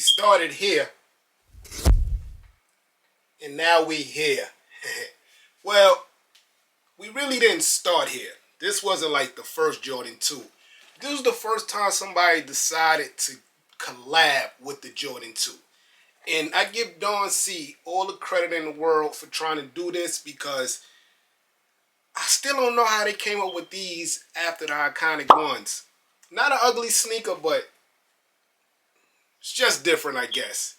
started here, and now we here. Well, we really didn't start here. This wasn't like the first Jordan 2. This was the first time somebody decided to collab with the Jordan 2. And I give Don C all the credit in the world for trying to do this, because I still don't know how they came up with these after the iconic ones. Not an ugly sneaker, but it's just different, I guess.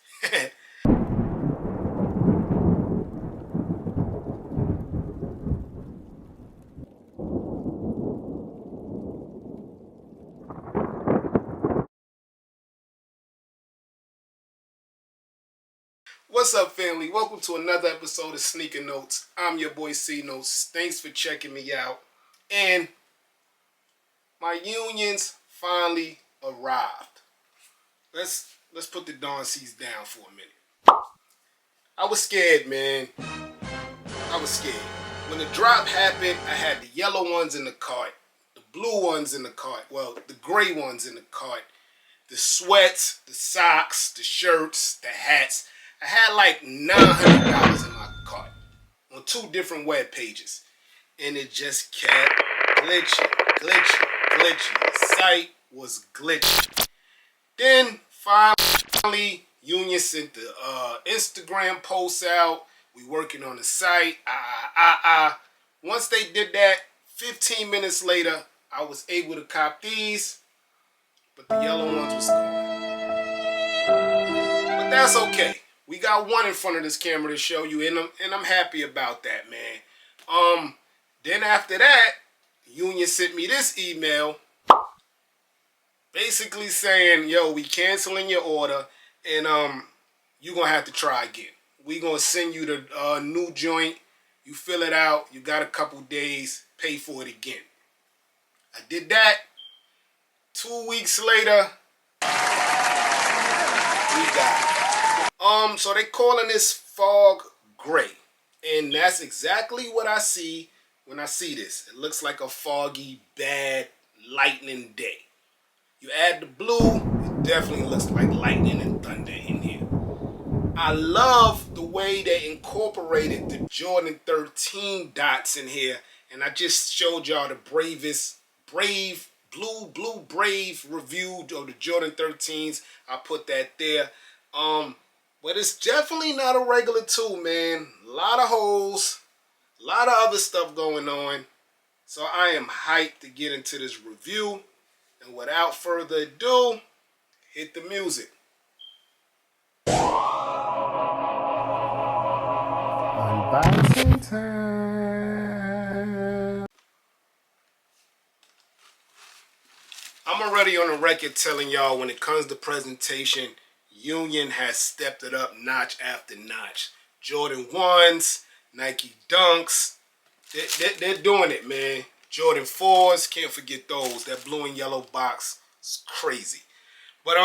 What's up, family? Welcome to another episode of Sneaker Notes. I'm your boy C Notes. Thanks for checking me out. And my unions finally arrived. Let's put the Don C's down for a minute. I was scared, man. I was scared. When the drop happened, I had the yellow ones in the cart, the blue ones in the cart, well, the gray ones in the cart, the sweats, the socks, the shirts, the hats. I had like $900 in my cart on 2 different web pages. And it just kept glitching. The site was glitching. Then finally, Union sent the Instagram posts out. We working on the site. Once they did that, 15 minutes later, I was able to cop these. But the yellow ones was gone. But that's okay. We got one in front of this camera to show you, and I'm happy about that, man. Then after that, Union sent me this email basically saying, yo, we canceling your order, and you're going to have to try again. We're going to send you the new joint. You fill it out. You got a couple days. Pay for it again. I did that. 2 weeks later, we got it. So they calling this fog gray, and that's exactly what I see when I see this. It looks like a foggy, bad lightning day. You add the blue, it definitely looks like lightning and thunder in here. I love the way they incorporated the Jordan 13 dots in here, and I just showed y'all the brave review of the Jordan 13s. I put that there. But it's definitely not a regular 2, man. A lot of holes, a lot of other stuff going on. So I am hyped to get into this review. And without further ado, hit the music. Unboxing time. I'm already on the record telling y'all, when it comes to presentation, Union has stepped it up notch after notch. Jordan 1s, Nike Dunks, they're doing it, man. Jordan 4s, can't forget those. That blue and yellow box is crazy. But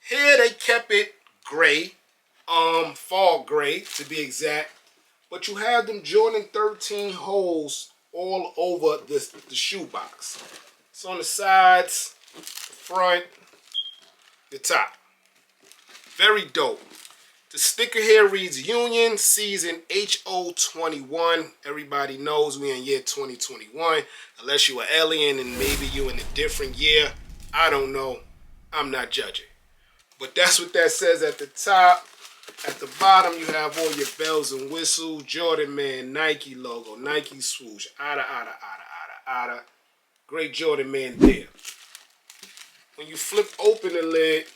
here they kept it gray, fog gray to be exact. But you have them Jordan 13 holes all over the shoebox. It's on the sides, the front, the top. Very dope. The sticker here reads Union Season HO21. Everybody knows we in year 2021. Unless you an alien and maybe you in a different year. I don't know. I'm not judging. But that's what that says at the top. At the bottom, you have all your bells and whistles. Jordan Man, Nike logo, Nike swoosh. Ada. Great Jordan Man there. When you flip open the lid,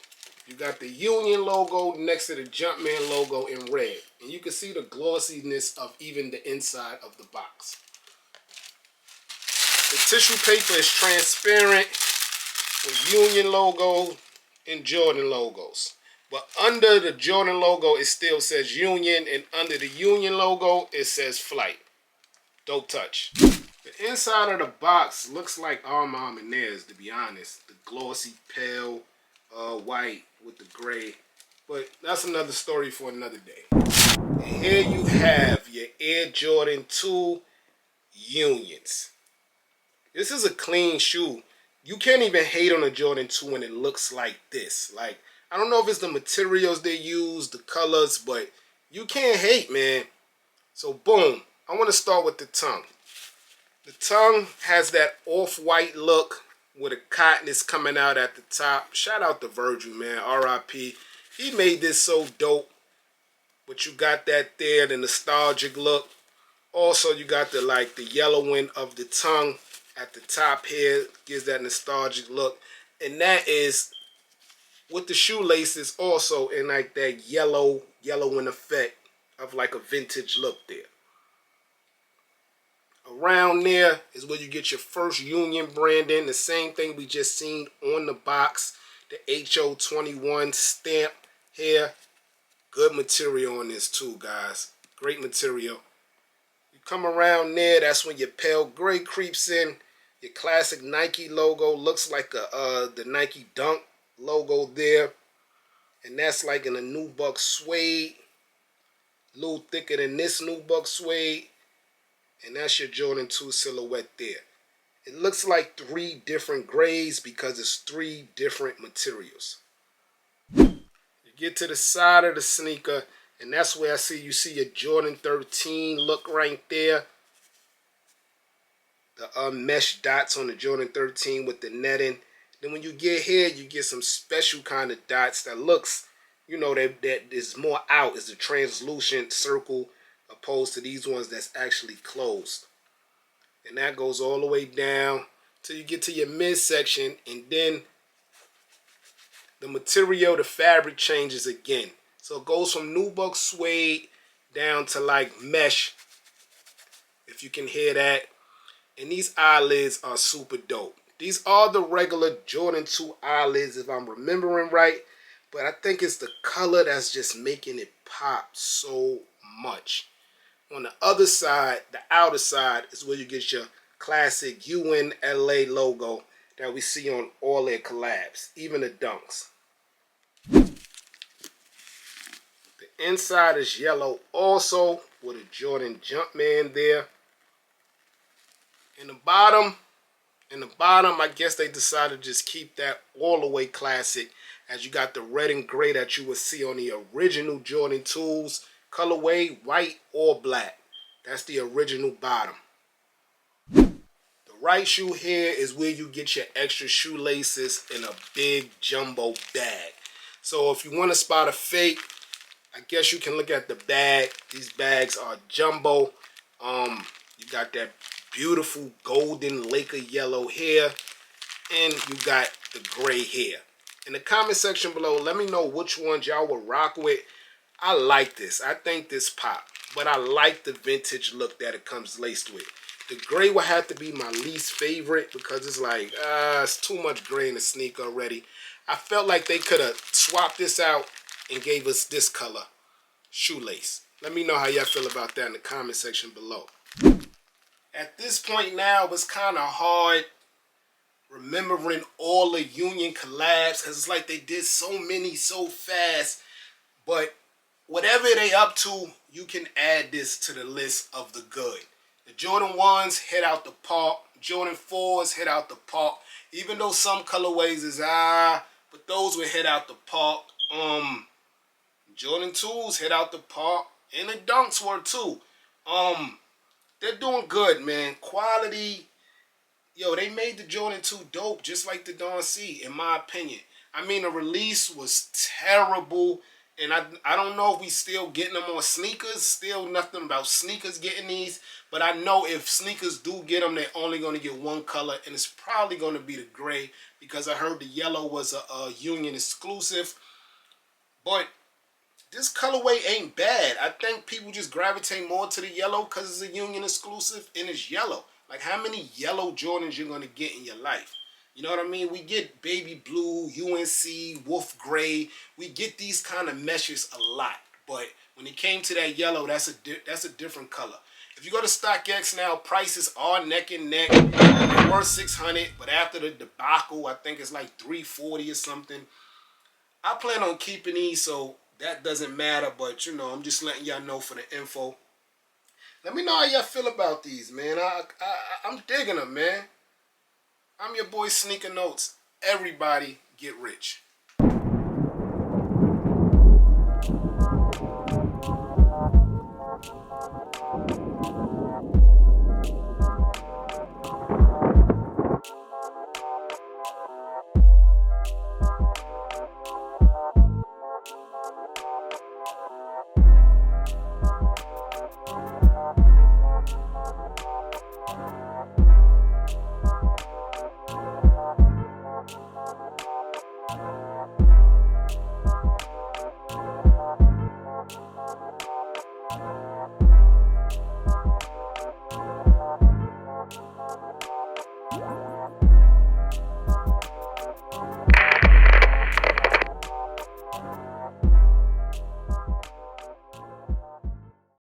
you got the Union logo next to the Jumpman logo in red. And you can see the glossiness of even the inside of the box. The tissue paper is transparent with Union logo and Jordan logos. But under the Jordan logo, it still says Union. And under the Union logo, it says Flight. Don't touch. The inside of the box looks like Armand and theirs, to be honest. The glossy, pale, white with the gray, but that's another story for another day. And here you have your Air Jordan 2 Unions. This is a clean shoe. You can't even hate on a Jordan 2 when it looks like this. Like, I don't know if it's the materials they use, the colors, but you can't hate, man. So boom, I want to start with the tongue. The tongue has that off-white look with a cotton is coming out at the top. Shout out to Virgil, man, R.I.P. He made this so dope. But you got that there, the nostalgic look. Also, you got the the yellowing of the tongue at the top here. Gives that nostalgic look. And that is with the shoelaces also in like that yellowing effect of like a vintage look there. Around there is where you get your first Union branding. The same thing we just seen on the box. The HO21 stamp here. Good material on this too, guys. Great material. You come around there, that's when your pale gray creeps in. Your classic Nike logo looks like the Nike Dunk logo there. And that's like in a nubuck suede. A little thicker than this nubuck suede. And that's your Jordan 2 silhouette there. It looks like 3 different grays because it's 3 different materials. You get to the side of the sneaker, and that's where you see your Jordan 13 look right there. The mesh dots on the Jordan 13 with the netting. Then when you get here, you get some special kind of dots that looks, you know, that is more out. It's a translucent circle opposed to these ones that's actually closed. And that goes all the way down till you get to your midsection, and then the material, the fabric changes again. So it goes from nubuck suede down to like mesh, if you can hear that. And these eyelids are super dope. These are the regular Jordan 2 eyelids if I'm remembering right. But I think it's the color that's just making it pop so much. On the other side, the outer side, is where you get your classic UNLA logo that we see on all their collabs, even the Dunks. The inside is yellow also with a Jordan Jumpman there. In the bottom, I guess they decided to just keep that all the way classic, as you got the red and gray that you would see on the original Jordan 2s. Colorway, white or black. That's the original bottom. The right shoe here is where you get your extra shoelaces in a big jumbo bag. So if you want to spot a fake, I guess you can look at the bag. These bags are jumbo. You got that beautiful golden Laker yellow here, and you got the gray here. In the comment section below, let me know which ones y'all will rock with. I like this. I think this pop. But I like the vintage look that it comes laced with. The gray will have to be my least favorite because it's like, it's too much gray in the sneaker already. I felt like they could have swapped this out and gave us this color shoelace. Let me know how y'all feel about that in the comment section below. At this point now, it's kind of hard remembering all the Union collabs because it's like they did so many so fast. But whatever they up to, you can add this to the list of the good. The Jordan 1s hit out the park. Jordan 4s hit out the park. Even though some colorways is but those will hit out the park. Jordan 2s hit out the park. And the Dunks were too. They're doing good, man. Quality. Yo, they made the Jordan 2 dope, just like the Dawn C, in my opinion. I mean, the release was terrible. And I don't know if we still getting them on sneakers. Still nothing about sneakers getting these. But I know if sneakers do get them, they're only going to get one color. And it's probably going to be the gray. Because I heard the yellow was a Union exclusive. But this colorway ain't bad. I think people just gravitate more to the yellow because it's a Union exclusive and it's yellow. Like, how many yellow Jordans you're going to get in your life? You know what I mean? We get baby blue, UNC, wolf gray. We get these kind of meshes a lot. But when it came to that yellow, that's a different color. If you go to StockX now, prices are neck and neck. They were $600, but after the debacle, I think it's like $340 or something. I plan on keeping these, so that doesn't matter. But, you know, I'm just letting y'all know for the info. Let me know how y'all feel about these, man. I'm digging them, man. I'm your boy Sneaker Notes. Everybody get rich.